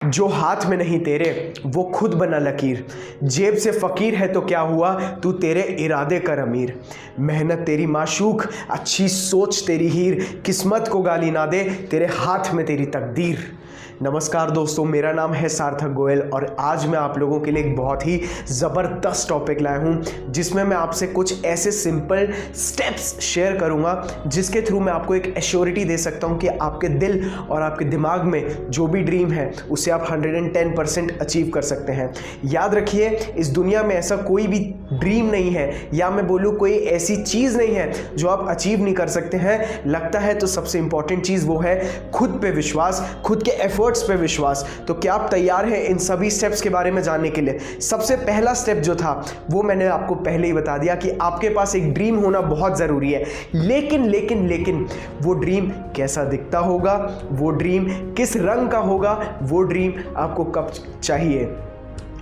जो हाथ में नहीं तेरे वो खुद बना लकीर, जेब से फ़कीर है तो क्या हुआ, तू तेरे इरादे कर अमीर। मेहनत तेरी माशूक, अच्छी सोच तेरी हीर, किस्मत को गाली ना दे, तेरे हाथ में तेरी तकदीर। नमस्कार दोस्तों, मेरा नाम है सार्थक गोयल और आज मैं आप लोगों के लिए एक बहुत ही ज़बरदस्त टॉपिक लाया हूँ जिसमें मैं आपसे कुछ ऐसे सिंपल स्टेप्स शेयर करूँगा जिसके थ्रू मैं आपको एक एश्योरिटी दे सकता हूँ कि आपके दिल और आपके दिमाग में जो भी ड्रीम है उसे आप 110% अचीव कर सकते हैं। याद रखिए, इस दुनिया में ऐसा कोई भी ड्रीम नहीं है या मैं बोलूँ कोई ऐसी चीज़ नहीं है जो आप अचीव नहीं कर सकते हैं। लगता है तो सबसे इंपॉर्टेंट चीज़ वो है खुद पे विश्वास, खुद के एफर्ट्स पे विश्वास। तो क्या आप तैयार हैं इन सभी स्टेप्स के बारे में जानने के लिए? सबसे पहला स्टेप जो था वो मैंने आपको पहले ही बता दिया कि आपके पास एक ड्रीम होना बहुत ज़रूरी है। लेकिन वो ड्रीम कैसा दिखता होगा, वो ड्रीम किस रंग का होगा, वो ड्रीम आपको कब चाहिए,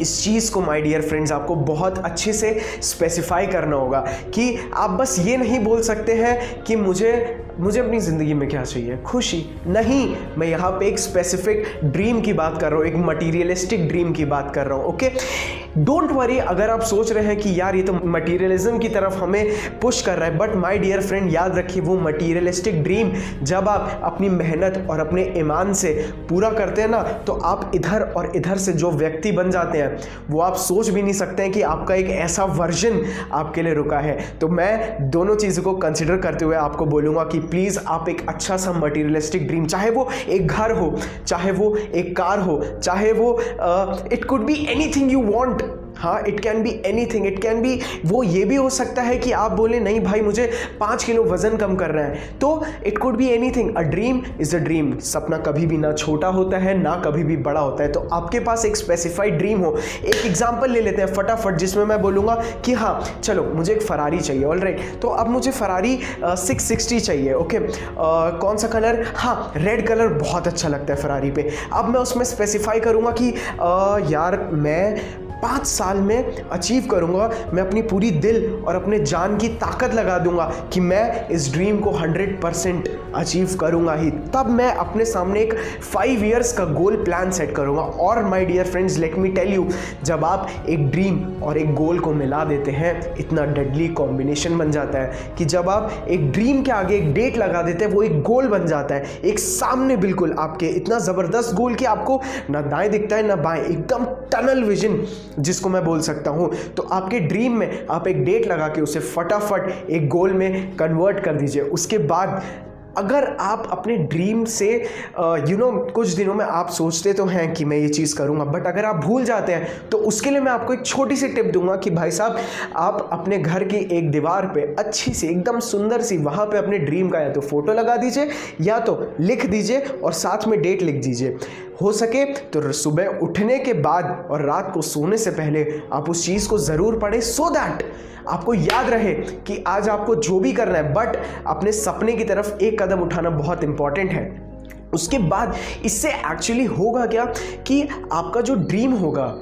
इस चीज़ को माय डियर फ्रेंड्स आपको बहुत अच्छे से स्पेसिफाई करना होगा कि आप बस ये नहीं बोल सकते हैं कि मुझे अपनी ज़िंदगी में क्या चाहिए, खुशी नहीं। मैं यहाँ पे एक स्पेसिफिक ड्रीम की बात कर रहा हूँ, एक मटीरियलिस्टिक ड्रीम की बात कर रहा हूँ। ओके, डोंट वरी अगर आप सोच रहे हैं कि यार ये तो मटीरियलिज्म की तरफ हमें पुश कर रहा है, बट माय डियर फ्रेंड याद रखिए वो मटीरियलिस्टिक ड्रीम जब आप अपनी मेहनत और अपने ईमान से पूरा करते हैं ना, तो आप इधर और इधर से जो व्यक्ति बन जाते हैं वो आप सोच भी नहीं सकते हैं कि आपका एक ऐसा वर्जन आपके लिए रुका है। तो मैं दोनों चीज़ों को कंसिडर करते हुए आपको बोलूँगा कि प्लीज़ आप एक अच्छा सा मटीरियलिस्टिक ड्रीम, चाहे वो एक घर हो, चाहे वो एक कार हो, चाहे वो it could be anything you want. हाँ, it can be anything, it can be, वो ये भी हो सकता है कि आप बोले नहीं भाई मुझे 5 किलो वजन कम करना है, तो it could be anything. A dream is a dream. सपना कभी भी ना छोटा होता है ना कभी भी बड़ा होता है। तो आपके पास एक स्पेसिफाइड ड्रीम हो। एक एग्जांपल ले लेते हैं फटाफट जिसमें मैं बोलूँगा कि हाँ चलो मुझे एक फरारी चाहिए, ऑलराइट, तो अब मुझे फरारी 660 चाहिए। ओके, कौन सा कलर? हाँ, रेड कलर बहुत अच्छा लगता है फरारी पे। अब मैं उसमें स्पेसिफाई करूँगा कि यार मैं 5 साल में अचीव करूंगा, मैं अपनी पूरी दिल और अपने जान की ताकत लगा दूंगा कि मैं इस ड्रीम को 100% अचीव करूंगा ही। तब मैं अपने सामने एक 5 इयर्स का गोल प्लान सेट करूंगा। और my dear friends let me tell you, जब आप एक ड्रीम और एक गोल को मिला देते हैं इतना डेडली कॉम्बिनेशन बन जाता है कि जब आप एक ड्रीम के आगे एक डेट लगा देते हैं वो एक गोल बन जाता है, एक सामने बिल्कुल आपके इतना ज़बरदस्त गोल कि आपको ना दाएं दिखता है ना बाएं, एकदम टनल विजन जिसको मैं बोल सकता हूं। तो आपके ड्रीम में आप एक डेट लगा के उसे फटाफट एक गोल में कन्वर्ट कर दीजिए। उसके बाद अगर आप अपने ड्रीम से कुछ दिनों में आप सोचते तो हैं कि मैं ये चीज़ करूंगा, बट अगर आप भूल जाते हैं तो उसके लिए मैं आपको एक छोटी सी टिप दूंगा कि भाई साहब आप अपने घर की एक दीवार पे अच्छी सी एकदम सुंदर सी वहाँ पे अपने ड्रीम का या तो फोटो लगा दीजिए या तो लिख दीजिए और साथ में डेट लिख दीजिए। हो सके तो सुबह उठने के बाद और रात को सोने से पहले आप उस चीज़ को ज़रूर पढ़ें, सो दैट आपको याद रहे कि आज आपको जो भी करना है, बट अपने सपने की तरफ एक कदम उठाना बहुत इंपॉर्टेंट है। उसके बाद इससे एक्चुअली होगा क्या कि आपका जो ड्रीम होगा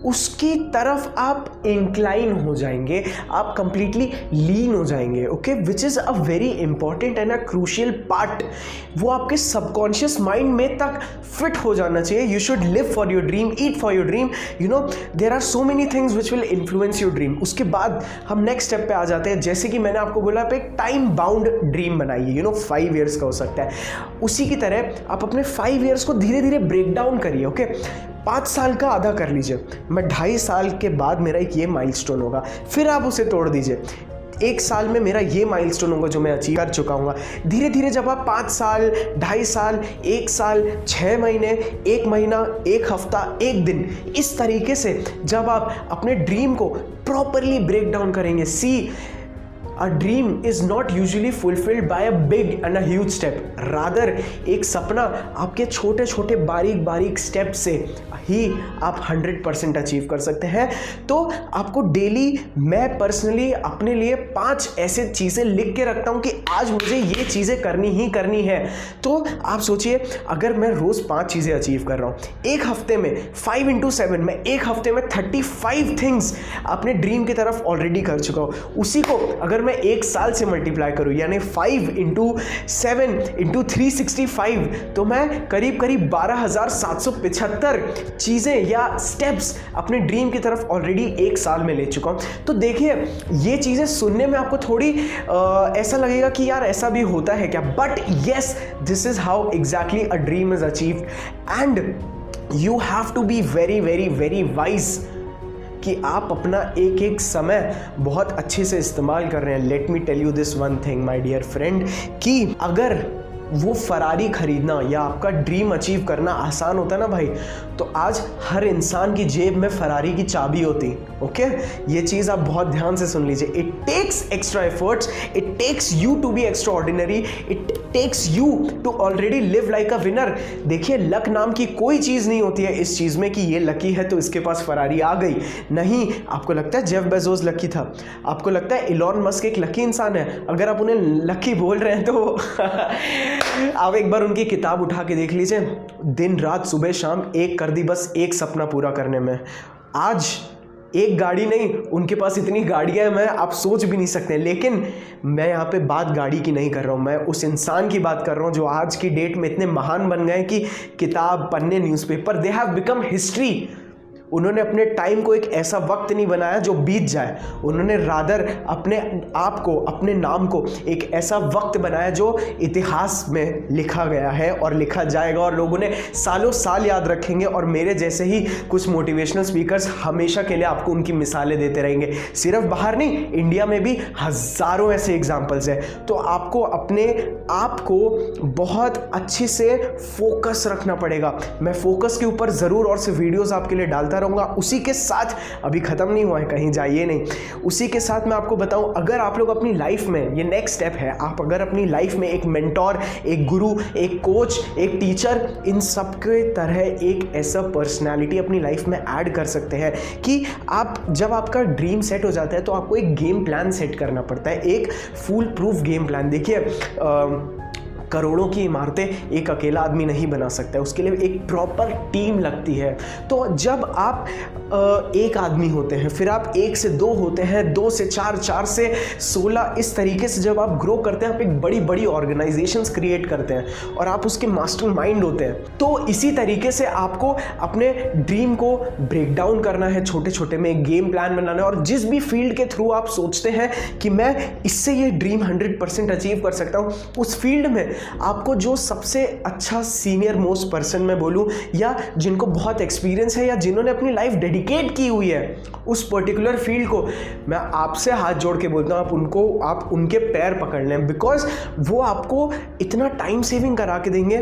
उसकी तरफ आप इंक्लाइन हो जाएंगे, आप कंप्लीटली लीन हो जाएंगे। Okay, which is a very important and a crucial part. वो आपके सबकॉन्शियस माइंड में तक फिट हो जाना चाहिए। You should live for your dream, eat for your dream, there are so many things which will influence your dream. उसके बाद हम नेक्स्ट स्टेप पे आ जाते हैं। जैसे कि मैंने आपको बोला आप एक टाइम बाउंड ड्रीम बनाइए, 5 ईयर्स का हो सकता है। उसी की तरह आप अपने 5 ईयर्स को धीरे धीरे ब्रेक डाउन करिए। ओके, 5 साल का आधा कर लीजिए, मैं 2.5 साल के बाद मेरा एक ये माइलस्टोन होगा, फिर आप उसे तोड़ दीजिए। 1 साल में मेरा ये माइलस्टोन होगा जो मैं अचीव कर चुका हूँ। धीरे धीरे जब आप 5 साल, 2.5 साल, 1 साल, 6 महीने, 1 महीना, 1 हफ्ता, 1 दिन, इस तरीके से जब आप अपने ड्रीम को प्रॉपरली ब्रेक डाउन करेंगे, A dream is not usually fulfilled by a big and a huge step. Rather, एक सपना आपके छोटे छोटे बारीक बारीक स्टेप से ही आप 100% अचीव कर सकते हैं। तो आपको डेली मैं पर्सनली अपने लिए 5 ऐसे चीज़ें लिख के रखता हूँ कि आज मुझे ये चीज़ें करनी ही करनी है। तो आप सोचिए अगर मैं रोज़ 5 चीज़ें अचीव कर रहा हूँ, एक हफ्ते में 5 into 7 में एक हफ्ते में 35 थिंग्स अपने ड्रीम की तरफ ऑलरेडी कर चुका हूँ। उसी को अगर मैं मैं एक साल से मल्टीप्लाई करूँ यानी 5 × 7 × 365, तो मैं करीब करीब 12,775 चीज़ें या स्टेप्स अपने ड्रीम की तरफ ऑलरेडी एक साल में ले चुका हूँ। तो देखिए ये चीज़ें सुनने में आपको थोड़ी ऐसा लगेगा कि यार ऐसा भी होता है क्या, but yes, this is how exactly a dream is achieved and you have to be very very very wise कि आप अपना एक एक समय बहुत अच्छे से इस्तेमाल कर रहे हैं। Let me tell you this one thing my dear friend, कि अगर वो फरारी खरीदना या आपका ड्रीम अचीव करना आसान होता ना भाई, तो आज हर इंसान की जेब में फरारी की चाबी होती। ओके, ये चीज़ आप बहुत ध्यान से सुन लीजिए। It takes extra efforts, it takes you to be extraordinary, it takes you to already live like a winner. देखिए लक नाम की कोई चीज़ नहीं होती है इस चीज़ में कि ये लकी है तो इसके पास फरारी आ गई। नहीं, आपको लगता है जेफ बेजोस लकी था, आपको लगता है इलॉन मस्क एक लकी इंसान है, अगर आप उन्हें लकी बोल रहे हैं तो आप एक बार उनकी किताब उठा के देख लीजिए, दिन रात सुबह शाम एक कर दी बस एक सपना पूरा करने में। आज एक गाड़ी नहीं, उनके पास इतनी गाड़ियां हैं मैं आप सोच भी नहीं सकते। लेकिन मैं यहाँ पे बात गाड़ी की नहीं कर रहा हूँ, मैं उस इंसान की बात कर रहा हूँ जो आज की डेट में इतने महान बन गए कि किताब पन्ने, newspaper, they have become history. उन्होंने अपने टाइम को एक ऐसा वक्त नहीं बनाया जो बीत जाए, उन्होंने रादर अपने आप को, अपने नाम को एक ऐसा वक्त बनाया जो इतिहास में लिखा गया है और लिखा जाएगा और लोग उन्हें सालों साल याद रखेंगे। और मेरे जैसे ही कुछ मोटिवेशनल स्पीकर्स हमेशा के लिए आपको उनकी मिसालें देते रहेंगे, सिर्फ बाहर नहीं, इंडिया में भी हज़ारों ऐसे एग्जाम्पल्स हैं। तो आपको अपने आप को बहुत अच्छे से फोकस रखना पड़ेगा। मैं फोकस के ऊपर ज़रूर और से वीडियोज़ आपके लिए डालता रहूंगा। उसी के साथ अभी खत्म नहीं हुआ है, कहीं जाइए नहीं, उसी के साथ मैं आपको बताऊं, अगर आप लोग अपनी लाइफ में, ये नेक्स्ट स्टेप है, आप अगर अपनी लाइफ में एक मेंटोर, एक गुरु, एक कोच, एक टीचर, इन सब के तरह एक ऐसा पर्सनालिटी अपनी लाइफ में ऐड कर सकते हैं कि आप जब आपका ड्रीम सेट हो जाता है तो आपको एक गेम प्लान सेट करना पड़ता है, एक फुल प्रूफ गेम प्लान। देखिए करोड़ों की इमारतें एक अकेला आदमी नहीं बना सकता है, उसके लिए एक प्रॉपर टीम लगती है। तो जब आप एक आदमी होते हैं, फिर आप 1 से 2 होते हैं, 2 से 4, 4 से 16, इस तरीके से जब आप ग्रो करते हैं, आप एक बड़ी बड़ी ऑर्गेनाइजेशंस क्रिएट करते हैं और आप उसके मास्टरमाइंड होते हैं। तो इसी तरीके से आपको अपने ड्रीम को ब्रेक डाउन करना है, छोटे छोटे में एक गेम प्लान बनाना है, और जिस भी फील्ड के थ्रू आप सोचते हैं कि मैं इससे ये ड्रीम 100% अचीव कर सकता हूँ, उस फील्ड में आपको जो सबसे अच्छा सीनियर मोस्ट पर्सन मैं बोलूं, या जिनको बहुत एक्सपीरियंस है, या जिन्होंने अपनी लाइफ डेडिकेट की हुई है उस पर्टिकुलर फील्ड को, मैं आपसे हाथ जोड़ के बोलता हूं आप उनके पैर पकड़ लें। बिकॉज वो आपको इतना टाइम सेविंग करा के देंगे,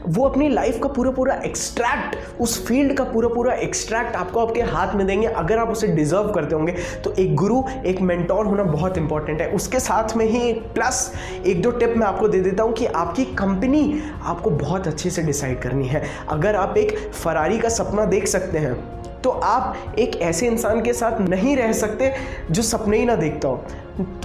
वो अपनी लाइफ का पूरा एक्सट्रैक्ट, उस फील्ड का पूरा एक्सट्रैक्ट आपको आपके हाथ में देंगे। अगर आप उसे डिजर्व करते होंगे तो एक गुरु, एक मेंटोर होना बहुत इंपॉर्टेंट है। उसके साथ में ही प्लस 1-2 टिप मैं आपको दे देता हूं कि आपकी कंपनी आपको बहुत अच्छे से डिसाइड करनी है। अगर आप एक फरारी का सपना देख सकते हैं तो आप एक ऐसे इंसान के साथ नहीं रह सकते जो सपने ही ना देखता हो।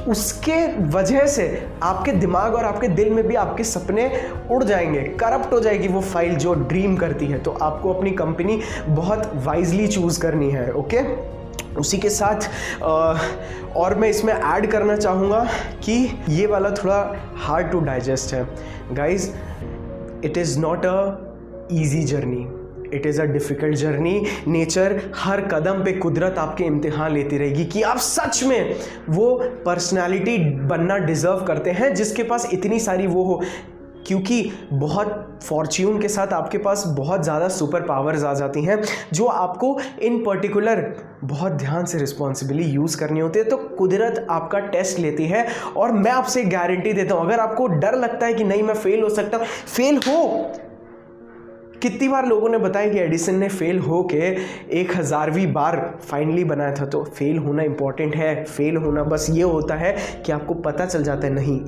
उसके वजह से आपके दिमाग और आपके दिल में भी आपके सपने उड़ जाएंगे, करप्ट हो जाएगी वो फाइल जो ड्रीम करती है। तो आपको अपनी कंपनी बहुत वाइजली चूज करनी है। ओके, उसी के साथ और मैं इसमें ऐड करना चाहूँगा कि ये वाला थोड़ा हार्ड टू डाइजेस्ट है guys. It is not a easy journey, it is a difficult journey. Nature हर कदम पे, कुदरत आपके इम्तिहान लेती रहेगी कि आप सच में वो पर्सनालिटी बनना डिज़र्व करते हैं जिसके पास इतनी सारी वो हो। क्योंकि बहुत फॉर्च्यून के साथ आपके पास बहुत ज़्यादा सुपर पावर्स आ जाती हैं जो आपको इन पर्टिकुलर बहुत ध्यान से रिस्पॉन्सिबली यूज़ करनी होती है। तो कुदरत आपका टेस्ट लेती है और मैं आपसे गारंटी देता हूँ, अगर आपको डर लगता है कि नहीं मैं फेल हो सकता हूँ, फेल हो। कितनी बार लोगों ने बताया कि एडिसन ने फेल हो के 1000वीं बार फाइनली बनाया था। तो फेल होना इंपॉर्टेंट है। फेल होना बस ये होता है कि आपको पता चल जाता है नहीं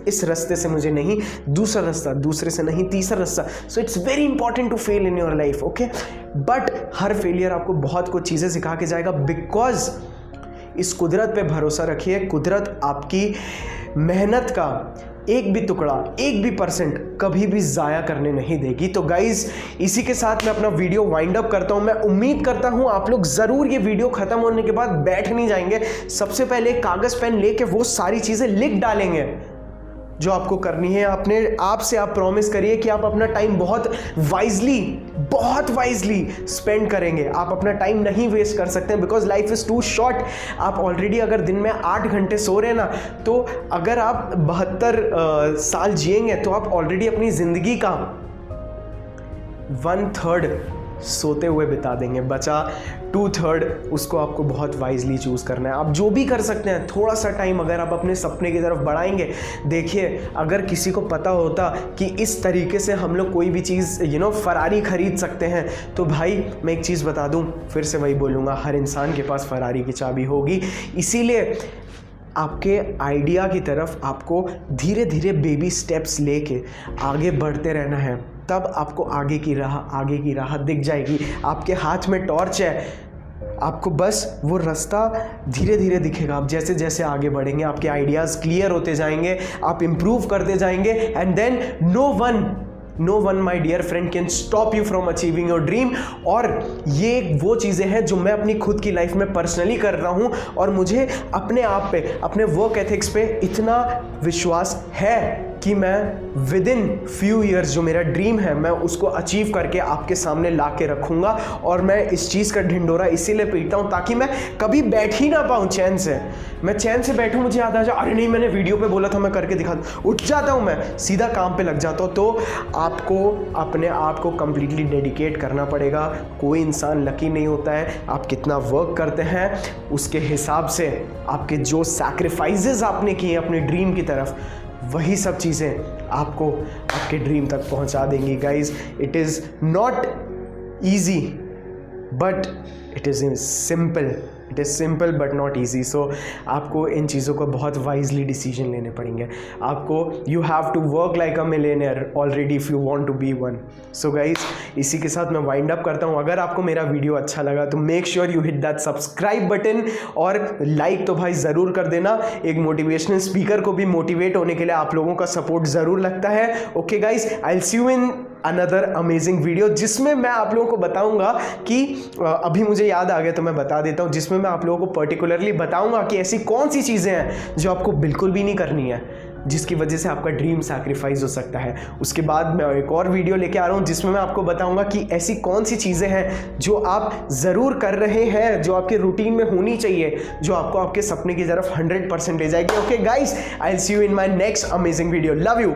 इस रास्ते से मुझे नहीं, दूसरा रास्ता, दूसरे से नहीं, तीसरा रास्ता। So it's very important to fail in your life. Okay, but हर फेलियर आपको बहुत कुछ चीज़ें सिखा के जाएगा। बिकॉज इस कुदरत पे भरोसा रखिए, कुदरत आपकी मेहनत का एक भी टुकड़ा, एक भी परसेंट कभी भी ज़ाया करने नहीं देगी। तो गाइज़, इसी के साथ मैं अपना वीडियो वाइंड अप करता हूं। मैं उम्मीद करता हूं आप लोग ज़रूर ये वीडियो ख़त्म होने के बाद बैठ नहीं जाएंगे, सबसे पहले कागज़ पेन लेके वो सारी चीज़ें लिख डालेंगे जो आपको करनी है। अपने आप से आप प्रॉमिस करिए कि आप अपना टाइम बहुत वाइजली स्पेंड करेंगे। आप अपना टाइम नहीं वेस्ट कर सकते हैं, because life is too short. आप ऑलरेडी अगर दिन में 8 घंटे सो रहे हैं ना, तो अगर आप 72 साल जिएंगे तो आप ऑलरेडी अपनी ज़िंदगी का 1/3 सोते हुए बिता देंगे। बचा 2/3 उसको आपको बहुत वाइजली चूज़ करना है। आप जो भी कर सकते हैं, थोड़ा सा टाइम अगर आप अपने सपने की तरफ बढ़ाएंगे। देखिए, अगर किसी को पता होता कि इस तरीके से हम लोग कोई भी चीज़ फरारी खरीद सकते हैं, तो भाई मैं एक चीज़ बता दूं, फिर से वही बोलूँगा, हर इंसान के पास फरारी की चाबी होगी। इसीलिए आपके आइडिया की तरफ आपको धीरे धीरे बेबी स्टेप्स लेके आगे बढ़ते रहना है, तब आपको आगे की राह दिख जाएगी। आपके हाथ में टॉर्च है, आपको बस वो रास्ता धीरे धीरे दिखेगा। आप जैसे जैसे आगे बढ़ेंगे, आपके आइडियाज़ क्लियर होते जाएंगे, आप इम्प्रूव करते जाएंगे, and then no one my dear friend can stop you from achieving your dream. और ये वो चीज़ें हैं जो मैं अपनी खुद की लाइफ में पर्सनली कर रहा हूँ, और मुझे अपने आप पे, अपने वर्क एथिक्स पे इतना विश्वास है कि मैं विद इन फ्यू ईयर्स जो मेरा ड्रीम है, मैं उसको अचीव करके आपके सामने ला के रखूँगा। और मैं इस चीज़ का ढिंडोरा इसीलिए पीटता हूँ ताकि मैं कभी बैठ ही ना पाऊँ चैन से। मैं चैन से बैठूँ, मुझे याद आ जाए, अरे नहीं मैंने वीडियो पे बोला था, मैं करके दिखा दूँ, उठ जाता हूँ, मैं सीधा काम पे लग जाता हूँ। तो आपको अपने आप को कंप्लीटली डेडिकेट करना पड़ेगा। कोई इंसान लकी नहीं होता है, आप कितना वर्क करते हैं उसके हिसाब से आपके जो सैक्रिफाइसेस आपने किए अपने ड्रीम की तरफ, वही सब चीज़ें आपको आपके ड्रीम तक पहुंचा देंगी। Guys, it is not easy but it is simple but not easy. So आपको इन चीज़ों को बहुत वाइजली डिसीजन लेने पड़ेंगे। आपको you have to work like a millionaire already if you want to be one. So guys, इसी के साथ मैं वाइंड अप करता हूँ। अगर आपको मेरा वीडियो अच्छा लगा तो make sure you hit that subscribe button, और लाइक तो भाई ज़रूर कर देना। एक मोटिवेशनल स्पीकर को भी मोटिवेट होने के लिए आप लोगों का सपोर्ट ज़रूर लगता है। Okay guys, I will see you in another amazing video, जिसमें मैं आप लोगों को बताऊंगा कि अभी मुझे याद आ गया तो मैं बता देता हूं, जिसमें मैं आप लोगों को पर्टिकुलरली बताऊंगा कि ऐसी कौन सी चीज़ें हैं जो आपको बिल्कुल भी नहीं करनी है, जिसकी वजह से आपका ड्रीम सैक्रिफाइस हो सकता है। उसके बाद मैं एक और वीडियो लेके आ रहा हूं जिसमें मैं आपको बताऊंगा कि ऐसी कौन सी चीज़ें हैं जो आप ज़रूर कर रहे हैं, जो आपके रूटीन में होनी चाहिए, जो आपको आपके सपने की तरफ 100% ले जाएगी। Okay guys, I will see you in my next amazing video. Love you.